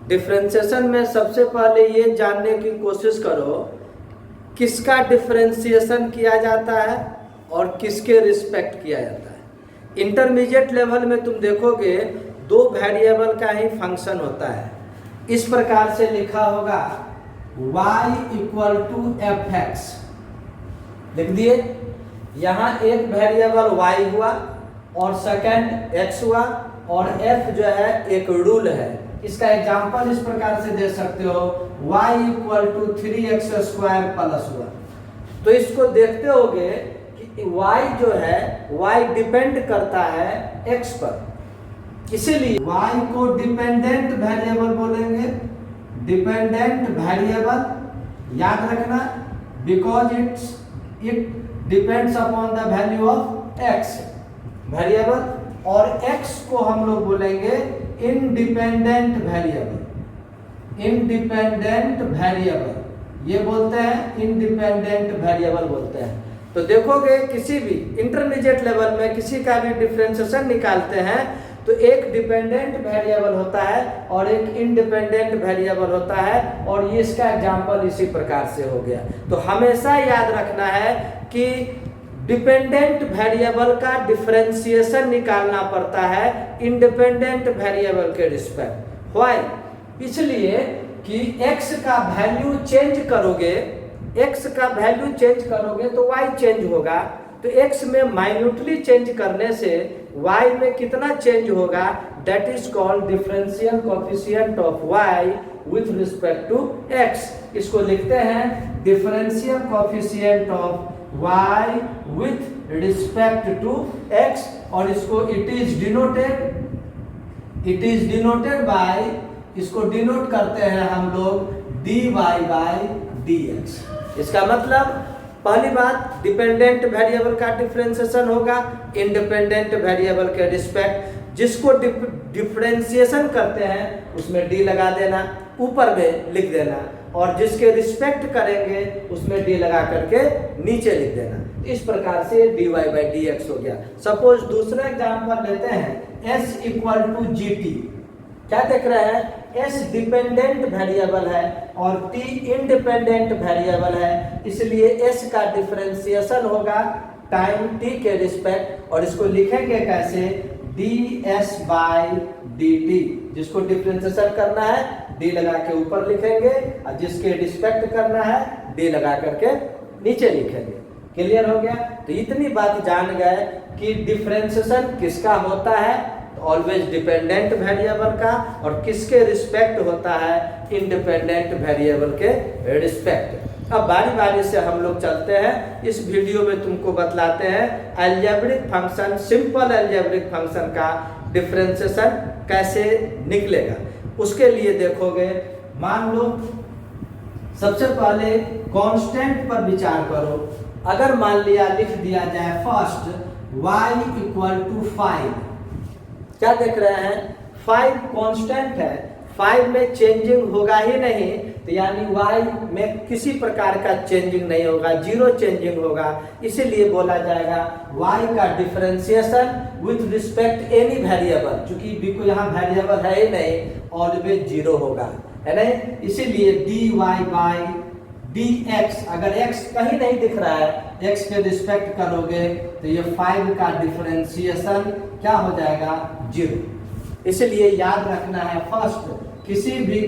Differentiation में सबसे पहले ये जानने की कोशिश करो किसका डिफरेंशिएशन किया जाता है और किसके रिस्पेक्ट किया जाता है। इंटरमीडिएट लेवल में तुम देखोगे दो वेरिएबल का ही फंक्शन होता है। इस प्रकार से लिखा होगा y equal to F X, लिख दिए। यहाँ एक वेरिएबल y हुआ और सेकंड x हुआ और f जो है एक रूल है। इसका एग्जांपल इस प्रकार से दे सकते हो y equal to 3x square plus 1। तो इसको देखते होगे कि y जो है y डिपेंड करता है x पर, इसीलिए y को डिपेंडेंट वेरिएबल बोलेंगे। डिपेंडेंट वेरिएबल याद रखना, because it depends upon the value of x variable, और x को हम लोग बोलेंगे इंडिपेंडेंट वेरिएबल। इंडिपेंडेंट वेरिएबल ये बोलते हैं, इंडिपेंडेंट वेरिएबल बोलते हैं। तो देखोगे किसी भी इंटरमीडिएट लेवल में किसी का भी डिफरेंशिएशन निकालते हैं तो एक डिपेंडेंट वेरिएबल होता है और एक इंडिपेंडेंट वेरिएबल होता है, और ये इसका एग्जांपल इसी प्रकार से हो गया। तो हमेशा याद रखना है कि डिपेंडेंट वेरिएबल का डिफरेंशिएशन निकालना पड़ता है इंडिपेंडेंट वेरिएबल के रिस्पेक्ट। व्हाई? इसलिए कि x का वैल्यू चेंज करोगे, x का वैल्यू चेंज करोगे तो y चेंज होगा। तो x में माइन्यूटली चेंज करने से y में कितना चेंज होगा, that is called differential coefficient of y with respect to x। इसको लिखते हैं differential coefficient of y with respect to x, और इसको इट इज डिनोटेड बाय, इसको डिनोट करते हैं हम लोग dy बाय dx। इसका मतलब पहली बात, डिपेंडेंट वेरिएबल का डिफरेंशिएशन होगा इंडिपेंडेंट वेरिएबल के रिस्पेक्ट। जिसको डिफरेंशिएशन करते हैं उसमें d लगा देना, ऊपर में लिख देना, और जिसके रिस्पेक्ट करेंगे उसमें d लगा करके नीचे लिख देना। इस प्रकार से dy बाई dx हो गया। सपोज दूसरा एग्जांपल लेते हैं, s इक्वल टू gt। क्या देख रहे हैं, s डिपेंडेंट वेरिएबल है और t इंडिपेंडेंट वेरिएबल है, इसलिए s का डिफरेंशिएशन होगा टाइम t के रिस्पेक्ट, और इसको लिखेंगे कैसे, ds बाय dt। जिसको डिफरेंशिएशन करना है d लगा के ऊपर लिखेंगे, और जिसके रिस्पेक्ट करना है d लगा करके नीचे लिखेंगे। क्लियर हो गया? तो इतनी बात जान गए कि डिफरेंशिएशन किसका होता है, ऑलवेज डिपेंडेंट वेरिएबल का, और किसके रिस्पेक्ट होता है, इंडिपेंडेंट वेरिएबल के रिस्पेक्ट। अब बारी बारी से हम लोग चलते हैं। इस वीडियो में तुमको बतलाते हैं algebraic function, simple algebraic function का डिफरेंशिएशन कैसे निकलेगा। उसके लिए देखोगे, मान लो सबसे पहले कांस्टेंट पर विचार करो। अगर मान लिया लिख दिया जाए फर्स्ट y इक्वल टू 5, क्या देख रहे हैं, 5 कांस्टेंट है, 5 में चेंजिंग होगा ही नहीं, तो यानी y में किसी प्रकार का चेंजिंग नहीं होगा, जीरो चेंजिंग होगा। इसीलिए बोला जाएगा y का differentiation with respect any variable, चूंकि यहाँ वेरिएबल है ही नहीं, ऑलवेज जीरो होगा, है नहीं। इसीलिए dy बाई dx, अगर x कहीं नहीं दिख रहा है, x के रिस्पेक्ट करोगे तो ये 5 का डिफरेंशिएशन क्या हो जाएगा, 0। इसलिए याद रखना है फर्स्ट, किसी भी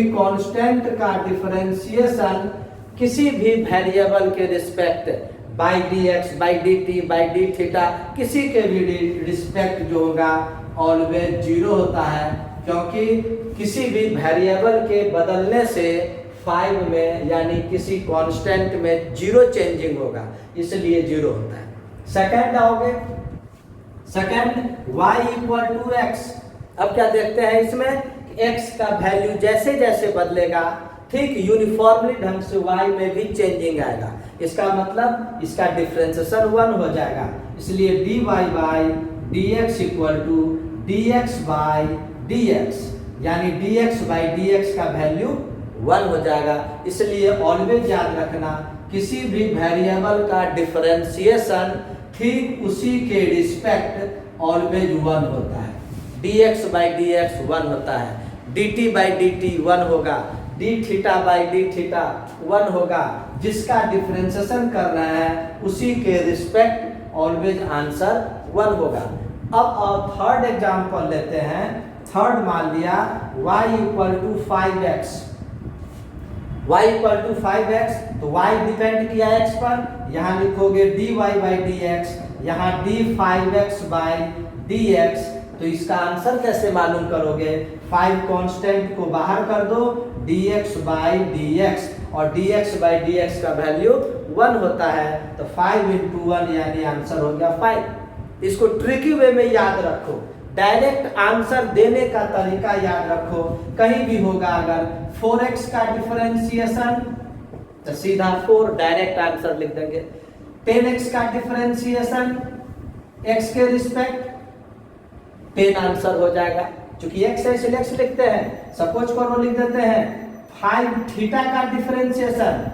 कांस्टेंट का डिफरेंशिएशन किसी भी वेरिएबल के respect by dx by dt by d theta, किसी के भी रिस्पेक्ट जो होगा ऑलवेज 0 होता है, क्योंकि किसी भी वेरिएबल के बदलने से 5 में यानी किसी कांस्टेंट में 0 चेंजिंग होगा, इसलिए 0 होता है। सेकंड आओगे, second y equal to x। अब क्या देखते हैं इसमें, x का वैल्यू जैसे जैसे बदलेगा ठीक यूनिफॉर्मली ढंग से y में भी चेंजिंग आएगा। इसका मतलब इसका डिफरेंशिएशन 1 हो जाएगा, इसलिए dy by dx equal to dx by dx, यानी dx बाई dx का वैल्यू 1 हो जाएगा। इसलिए ऑलवेज याद रखना, किसी भी वेरिएबल का डिफरेंशिएशन ठीक उसी के रिस्पेक्ट ऑलवेज 1 होता है। dx बाई dx 1 होता है, dt बाई dt 1 होगा, d theta by d theta 1 होगा। जिसका डिफरेंशिएशन कर रहे हैं उसी के रिस्पेक्ट ऑलवेज आंसर 1 होगा। अब थर्ड एग्जांपल लेते हैं। थर्ड मान लिया y equal to 5x, y equal to 5x, तो y डिपेंड किया x पर, यहाँ लिखोगे dy बाई dx, यहाँ d 5x बाई dx। तो इसका आंसर कैसे मालूम करोगे? 5 कांस्टेंट को बाहर कर दो, dx बाई dx, और dx बाई dx का वैल्यू 1 होता है, तो 5 इंटू 1 यानी आंसर हो गया 5। इसको ट्रिकी वे में याद रखो, डायरेक्ट आंसर देने का तरीका याद रखो। कहीं भी होगा अगर 4x का डिफरेंशिएशन तो सीधा 4 डायरेक्ट आंसर लिख देंगे, 10x का डिफरेंशिएशन x के रिस्पेक्ट 10 आंसर हो जाएगा। क्योंकि x है इसलिए x लिखते हैं। सपोज करो लिख देते हैं 5 थीटा का डिफरेंशिएशन,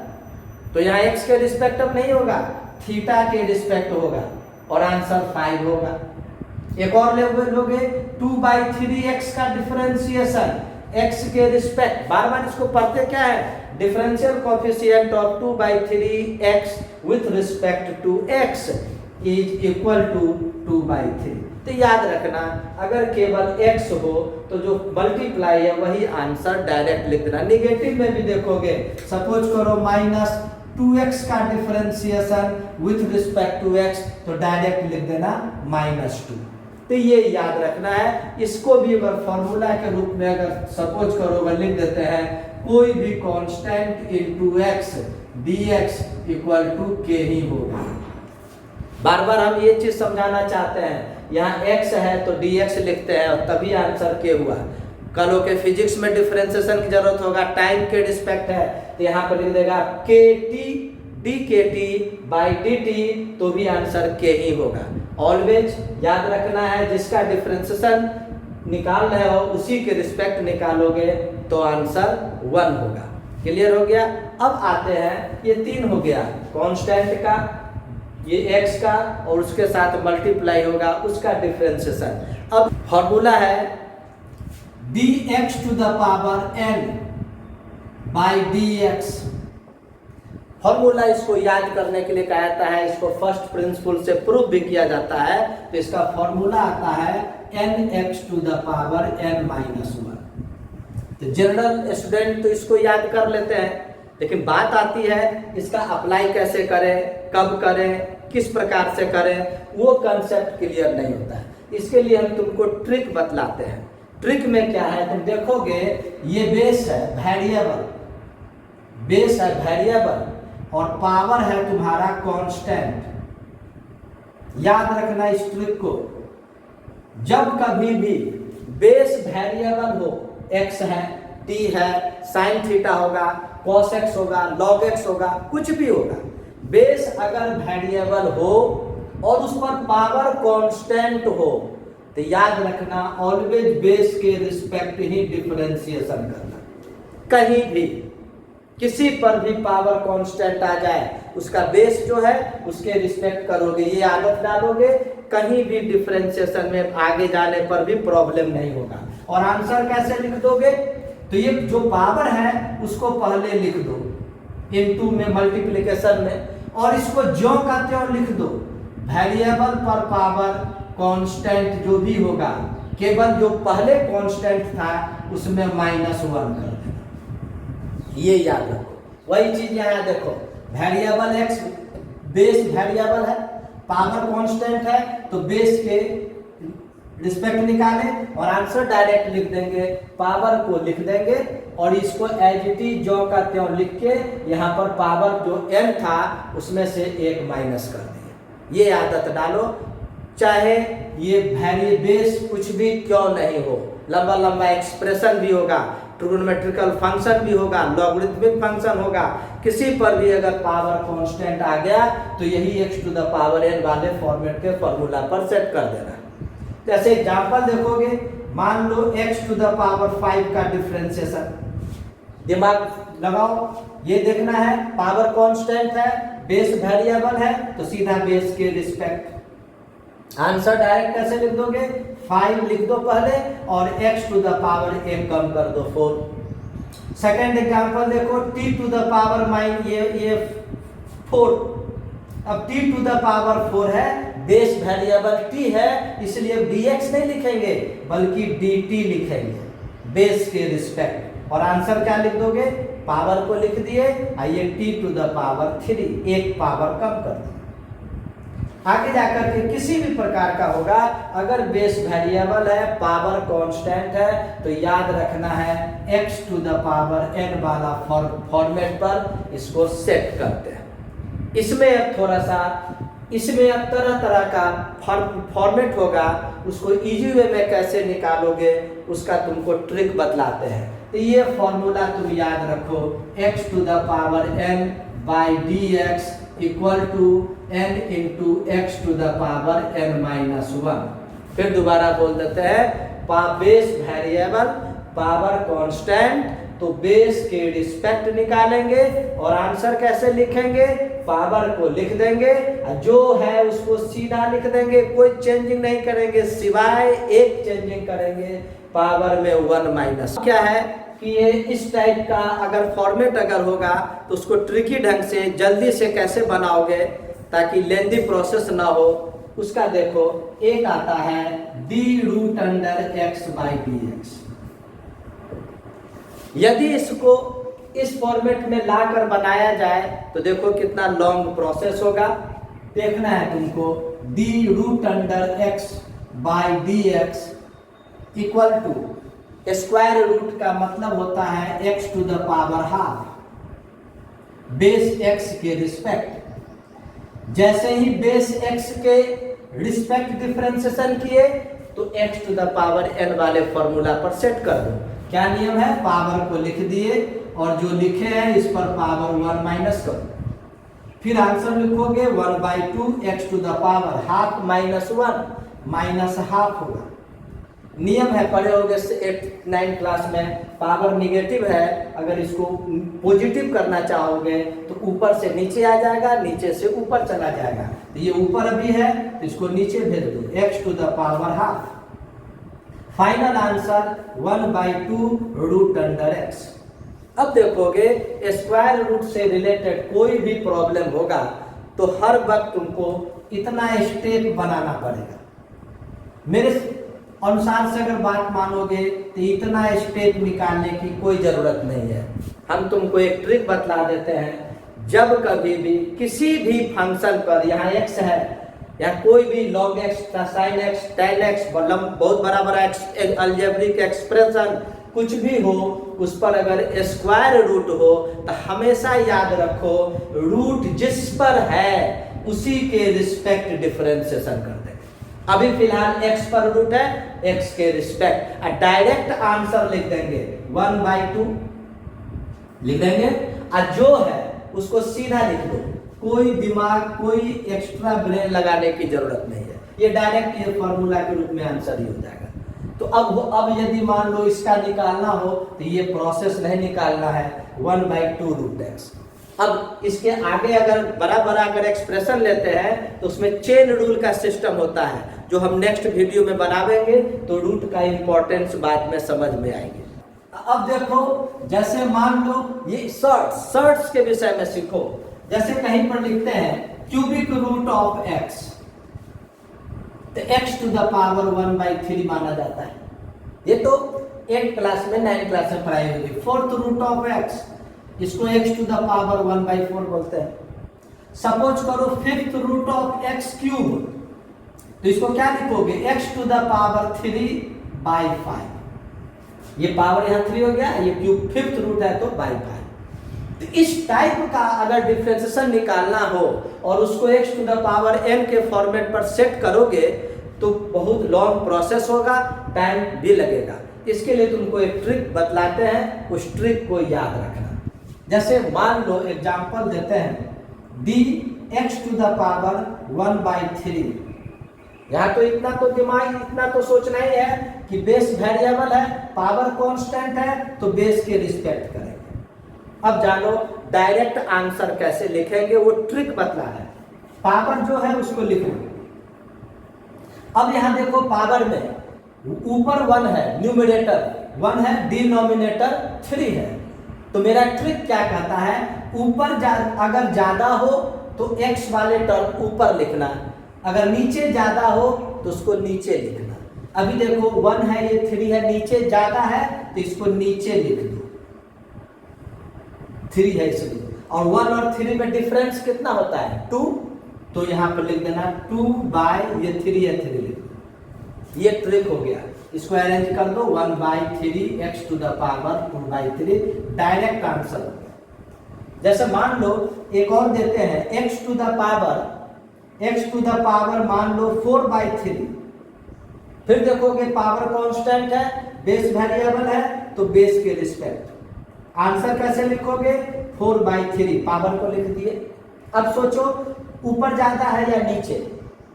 तो यहाँ x के रिस्पेक्ट अब नहीं होगा, थीटा के रिस्पेक्ट होगा और आंसर 5 होगा। एक और लोगे 2/3x का डिफरेंशिएशन x के रिस्पेक्ट, बार बार इसको पढ़ते क्या है, differential coefficient of 2/3x with respect to x is equal to 2/3। तो याद रखना अगर केवल x हो तो जो मल्टीप्लाई है वही आंसर डायरेक्ट लिख देना। निगेटिव में भी देखोगे, सपोज करो -2x का differentiation with respect to x, तो डायरेक्ट लिख देना -2। तो ये याद रखना है। इसको भी अगर फॉर्मूला के रूप में अगर सपोज करो अगर लिख देते हैं कोई भी constant into x dx equal to k ही होगा। बार बार हम ये चीज समझाना चाहते हैं, यहाँ x है तो dx लिखते हैं और तभी आंसर k हुआ। कल के फिजिक्स में डिफरेंशिएशन की जरूरत होगा, टाइम के रिस्पेक्ट है तो यहाँ पर लिख देगा kt dkt बाई dt, तो भी आंसर k ही होगा। ऑलवेज याद रखना है जिसका डिफरेंशिएशन निकाल रहे हो उसी के रिस्पेक्ट निकालोगे तो आंसर 1 होगा। क्लियर हो गया? अब आते हैं, ये 3 हो गया कांस्टेंट का, ये x का और उसके साथ मल्टीप्लाई होगा उसका डिफरेंशिएशन। अब फॉर्मूला है dx to the power n by dx। Formula इसको याद करने के लिए कहा जाता है, इसको फर्स्ट प्रिंसिपल से प्रूव भी किया जाता है। तो इसका फॉर्मूला आता है nx to the power n minus 1। तो जनरल स्टूडेंट तो इसको याद कर लेते हैं, लेकिन बात आती है इसका अप्लाई कैसे करें, कब करें, किस प्रकार से करें, वो कंसेप्ट क्लियर नहीं होता है। इसके लिए हम तुमको ट्रिक बतलाते हैं। ट्रिक में क्या है, तुम देखोगे ये बेस है वेरिएबल, बेस है वेरिएबल और पावर है तुम्हारा कांस्टेंट। याद रखना इस ट्रिक को, जब कभी भी बेस वेरिएबल हो, x है, t है, साइन थीटा होगा, cos x होगा, log x होगा, कुछ भी होगा, बेस अगर वेरिएबल हो और उस पर पावर कांस्टेंट हो तो याद रखना ऑलवेज बेस के रिस्पेक्ट ही डिफरेंशिएशन करना। कहीं भी किसी पर भी पावर कांस्टेंट आ जाए उसका बेस जो है उसके रिस्पेक्ट करोगे, ये आदत डालोगे, कहीं भी डिफरेंशिएशन में आगे जाने पर भी प्रॉब्लम नहीं होगा। और आंसर कैसे लिख दोगे, तो ये जो पावर है उसको पहले लिख दो इनटू में मल्टीप्लिकेशन में, और इसको ज्यों का त्यों लिख दो। वेरिएबल पर पावर कांस्टेंट जो भी होगा, केवल जो पहले कांस्टेंट था उसमें -1 कर देना, ये याद रखो। वही चीज यहाँ देखो, वेरिएबल x बेस वेरिएबल है, पावर कांस्टेंट है, तो बेस के रिस्पेक्ट निकाले और आंसर डायरेक्ट लिख देंगे, पावर को लिख देंगे और इसको एज इट इज ज्यों का त्यों लिख के यहाँ पर पावर जो n था उसमें से 1 माइनस कर दिए। ये आदत डालो, चाहे ये वेरी बेस कुछ भी क्यों नहीं हो, लंबा लंबा एक्सप्रेशन भी होगा, ट्रिग्नोमेट्रिकल फंक्शन भी होगा, लॉगरिथमिक फंक्शन होगा, किसी पर भी अगर पावर कांस्टेंट आ गया तो यही x to the power n वाले फॉर्मेट के फॉर्मूला पर सेट कर देना। जैसे एग्जांपल देखोगे, मान लो x टू द पावर 5 का डिफरेंशिएशन, दिमाग लगाओ, ये देखना है पावर कांस्टेंट है, बेस वेरिएबल है, तो सीधा बेस के रिस्पेक्ट आंसर डायरेक्ट कैसे लिख दोगे, 5 लिख दो पहले और x टू द पावर 1 कम कर दो 4। सेकेंड एग्जांपल देखो, t टू द पावर ये 4। अब t टू द पावर 4 है, बेस वेरिएबल t है, इसलिए dx नहीं लिखेंगे बल्कि dt लिखेंगे बेस के रिस्पेक्ट। और आंसर क्या लिख दोगे, पावर को लिख दिए, आइए t टू द पावर 3, एक पावर कम कर दिए। आगे जाकर के किसी भी प्रकार का होगा, अगर बेस वेरिएबल है, पावर कांस्टेंट है, तो याद रखना है x to the power n वाला फॉर्मेट पर इसको सेट करते हैं। इसमें अब थोड़ा सा, इसमें अब तरह तरह का फॉर्मेट होगा, उसको इजी वे में कैसे निकालोगे उसका तुमको ट्रिक बतलाते हैं। तो ये फॉर्मूला तुम याद रखो, x to the power n by dx equal to n into X to the power n minus 1। फिर दोबारा बोल देते हैं, बेस वेरिएबल पावर कांस्टेंट, तो बेस के रिस्पेक्ट निकालेंगे और आंसर कैसे लिखेंगे, पावर को लिख देंगे, जो है उसको सीधा लिख देंगे, कोई चेंजिंग नहीं करेंगे, सिवाय एक चेंजिंग करेंगे, पावर में 1 माइनस। क्या है कि ये इस टाइप का अगर फॉर्मेट अगर होगा तो उसको ट्रिकी ढंग से जल्दी से कैसे बनाओगे ताकि लेंदी प्रोसेस ना हो, उसका देखो, एक आता है d√x/dx। यदि इसको इस फॉर्मेट में लाकर बनाया जाए तो देखो कितना लॉन्ग प्रोसेस होगा। देखना है तुमको, d√x/dx equal to square root का मतलब होता है x to the power half, base x के रिस्पेक्ट। जैसे ही बेस x के रिस्पेक्ट डिफरेंशिएशन किए तो x to the power n वाले फॉर्मूला पर सेट कर दो। क्या नियम है, पावर को लिख दिए और जो लिखे हैं इस पर पावर 1 माइनस करो। फिर आंसर लिखोगे 1/2 x to the power half minus 1 minus half होगा। नियम है, पढ़े होंगे 8th 9th क्लास में, पावर निगेटिव है, अगर इसको पॉजिटिव करना चाहोगे तो ऊपर से नीचे आ जाएगा, नीचे से ऊपर चला जाएगा। तो ये ऊपर अभी है तो इसको नीचे भेज दो, x to the power half. Final answer 1/2√x। अब देखोगे स्क्वायर रूट से रिलेटेड कोई भी प्रॉब्लम होगा तो हर वक्त तुमको इतना स्टेप बनाना पड़ेगा। मेरे अनुसार से अगर बात मानोगे तो इतना स्टेप निकालने की कोई जरूरत नहीं है। हम तुमको एक ट्रिक बतला देते हैं, जब कभी भी किसी भी फंक्शन पर, यहाँ x है या कोई भी log x, sin x, tan x, बहुत बड़ा बड़ा अलजेब्रिक एक्सप्रेशन कुछ भी हो, उस पर अगर स्क्वायर रूट हो तो हमेशा याद रखो रूट जिस पर है उसी के रिस्पेक्ट डिफरेंशिएशन कर देंगे। अभी फिलहाल x पर रूट है, x के रिस्पेक्ट डायरेक्ट आंसर लिख देंगे 1/2 लिख देंगे, और जो है उसको सीधा लिख दो, कोई दिमाग कोई एक्स्ट्रा ब्रेन लगाने की जरूरत नहीं है, ये डायरेक्ट ये फॉर्मूला के रूप में आंसर ही हो जाएगा। तो अब यदि मान लो इसका निकालना हो तो ये प्रोसेस नहीं निकालना है, 1/2√x। अब इसके आगे अगर बड़ा बड़ा अगर एक्सप्रेशन लेते हैं तो उसमें चेन रूल का सिस्टम होता है, जो हम नेक्स्ट वीडियो में बनावेंगे, तो रूट का इंपॉर्टेंस बाद में समझ में आएंगे। अब देखो, जैसे मान लो ये शर्ट्स के विषय में सीखो। जैसे कहीं पर लिखते हैं क्यूबिक रूट ऑफ x, तो x टू द पावर 1/3 माना जाता है। ये तो 8th क्लास में 9th क्लास में पढ़ाई होगी। 4th रूट ऑफ x, इसको x टू द पावर 1/4 बोलते हैं। सपोज करो 5th root of x cube, तो इसको क्या लिखोगे, x टू द पावर 3/5। ये पावर यहाँ 3 हो गया, ये क्यूब 5th रूट है तो बाई 5। तो इस टाइप का अगर डिफरेंशिएशन निकालना हो और उसको x to the power n के फॉर्मेट पर सेट करोगे तो बहुत लॉन्ग प्रोसेस होगा, टाइम भी लगेगा। इसके लिए तुमको एक ट्रिक बतलाते हैं, उस ट्रिक को याद रखना। जैसे मान लो एग्जांपल देते हैं dx टू द पावर 1/3। यहाँ तो इतना तो दिमाग, इतना तो सोचना ही है कि बेस वेरिएबल है, पावर कांस्टेंट है, तो बेस के रिस्पेक्ट करेंगे। अब जानो डायरेक्ट आंसर कैसे लिखेंगे, वो ट्रिक बतला है। पावर जो है उसको लिखो, अब यहाँ देखो पावर में ऊपर 1 है, न्यूमरेटर 1 है, डिनोमिनेटर 3 है। तो मेरा ट्रिक क्या कहता है, ऊपर अगर ज्यादा हो तो x वाले टर्म ऊपर लिखना, अगर नीचे ज्यादा हो तो उसको नीचे लिखना। अभी देखो 1 है, ये 3 है, नीचे ज्यादा है तो इसको नीचे लिख दो, 3 है इसलिए। और 1 और 3 में डिफरेंस कितना होता है, 2, तो यहां पर लिख देना 2 बाय ये 3 है, 3 लिख दो। ये ट्रिक हो गया, इसको अरेंज कर दो 1 by 3 x to the power 2 by 3, direct answer हो गया। जैसे मान लो एक और देते हैं x टू द पावर मान लो 4 बाई 3, फिर देखोगे पावर कांस्टेंट है, बेस वेरिएबल है, तो बेस के रिस्पेक्ट आंसर कैसे लिखोगे, 4 बाई 3 पावर को लिख दिए। अब सोचो ऊपर ज्यादा है या नीचे,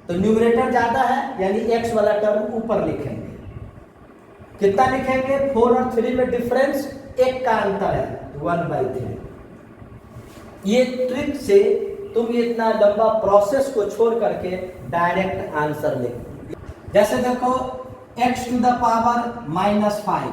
तो न्यूमरेटर ज्यादा है यानी x वाला टर्म ऊपर लिखेंगे। कितना लिखेंगे, 4 और 3 में डिफरेंस 1 का अंतर है, 1 बाई 3। ये ट्रिक से तुम इतना लंबा प्रोसेस को छोड़ करके डायरेक्ट आंसर लिख। जैसे देखो x to the power -5,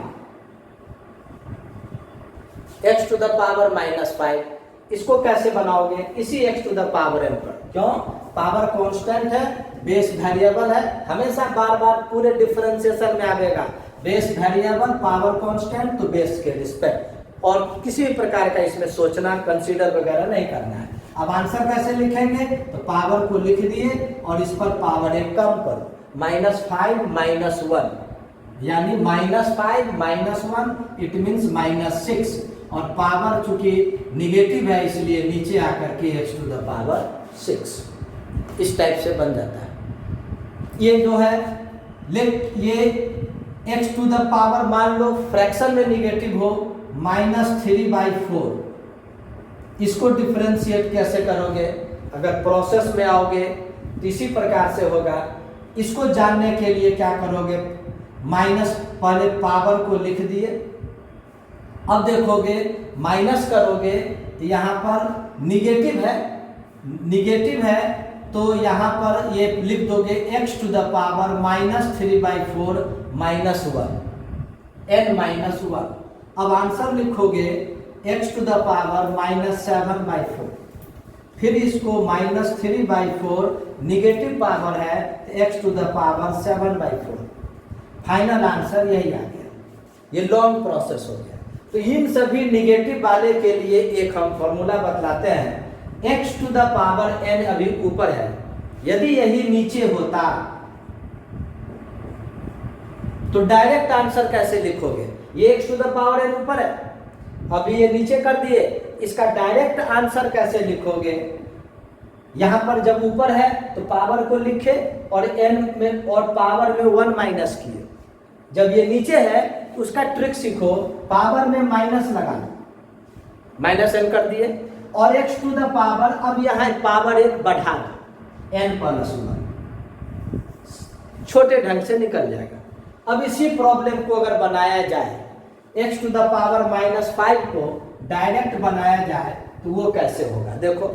x to the power -5, इसको कैसे बनाओगे, इसी x to the power n पर। क्यों, पावर कांस्टेंट है, बेस वेरिएबल है, हमेशा बार बार पूरे डिफरेंशिएशन में आएगा, बेस वेरिएबल पावर कांस्टेंट तो बेस के रिस्पेक्ट, और किसी भी प्रकार का इसमें सोचना कंसीडर वगैरह नहीं करना है। अब आंसर कैसे लिखेंगे, तो पावर को लिख दिए और इस पर पावर 1 कम करो, -5 -1 यानी -5 -1 इट मीन्स -6, और पावर चूंकि निगेटिव है इसलिए नीचे आकर के x टू द पावर 6 इस टाइप से बन जाता है। ये जो है ये x टू द पावर मान लो फ्रैक्शन में निगेटिव हो -3/4, इसको डिफरेंशिएट कैसे करोगे, अगर प्रोसेस में आओगे तो इसी प्रकार से होगा। इसको जानने के लिए क्या करोगे, पहले पावर को लिख दिए, अब देखोगे माइनस करोगे तो यहाँ पर निगेटिव है तो यहाँ पर ये लिख दोगे x to the power -3/4 -1 n-1। अब आंसर लिखोगे x टू द पावर -7/4, फिर इसको -3/4 निगेटिव पावर है तो x to the power 7/4, final answer यही आ गया। ये लॉन्ग प्रोसेस हो गया। तो इन सभी निगेटिव वाले के लिए एक हम फॉर्मूला बतलाते हैं, x to the power n अभी ऊपर है, यदि यही नीचे होता तो डायरेक्ट आंसर कैसे लिखोगे, ये x to the power n ऊपर है, अभी ये नीचे कर दिए, इसका डायरेक्ट आंसर कैसे लिखोगे, यहां पर जब ऊपर है तो पावर को लिखे और n में और पावर में 1 माइनस किए, जब ये नीचे है उसका ट्रिक सीखो, पावर में माइनस लगाना, -n कर दिए, और x टू द पावर अब यहाँ पावर 1 बढ़ा दो n+1, छोटे ढंग से निकल जाएगा। अब इसी प्रॉब्लम को अगर बनाया जाए, x टू द पावर -5 को डायरेक्ट बनाया जाए तो वो कैसे होगा, देखो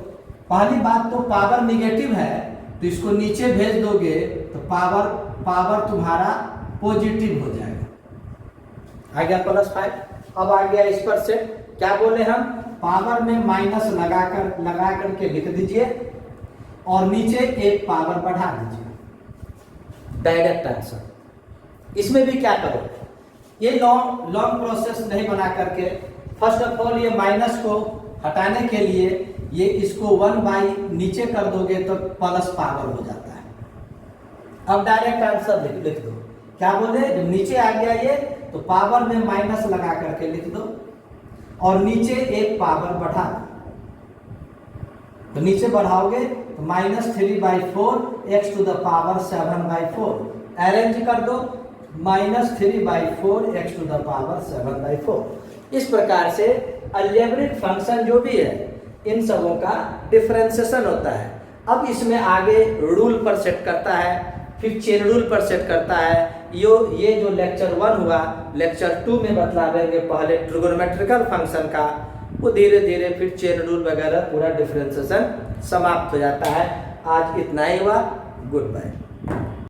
पहली बात तो पावर निगेटिव है तो इसको नीचे भेज दोगे तो पावर तुम्हारा पॉजिटिव हो जाएगा, आ गया +5। अब आ गया इस पर से क्या बोले हम, पावर में माइनस लगा करके लिख दीजिए और नीचे एक पावर बढ़ा दीजिए, डायरेक्ट आंसर। इसमें भी क्या करो, ये लॉन्ग प्रोसेस नहीं बना करके फर्स्ट ऑफ ऑल ये माइनस को हटाने के लिए ये इसको 1 बाई नीचे कर दोगे तो प्लस पावर हो जाता है। अब डायरेक्ट आंसर लिख दो, क्या बोले, जब नीचे आ गया ये तो पावर में माइनस लगा करके लिख दो और नीचे एक पावर बढ़ा दो, तो नीचे बढ़ाओगे तो -3/4 x to the power 7/4, arrange कर दो -3/4 x टू द पावर 7/4। इस प्रकार से अलजेब्रिक फंक्शन जो भी है इन सबों का डिफरेंशिएशन होता है। अब इसमें आगे रूल पर सेट करता है, फिर चेन रूल पर सेट करता है। ये जो लेक्चर 1 हुआ, लेक्चर 2 में बतलावेंगे पहले ट्रिगोनोमेट्रिकल फंक्शन का, वो धीरे धीरे फिर चेन रूल वगैरह पूरा डिफरेंशिएशन समाप्त हो जाता है। आज इतना ही हुआ, गुड बाय।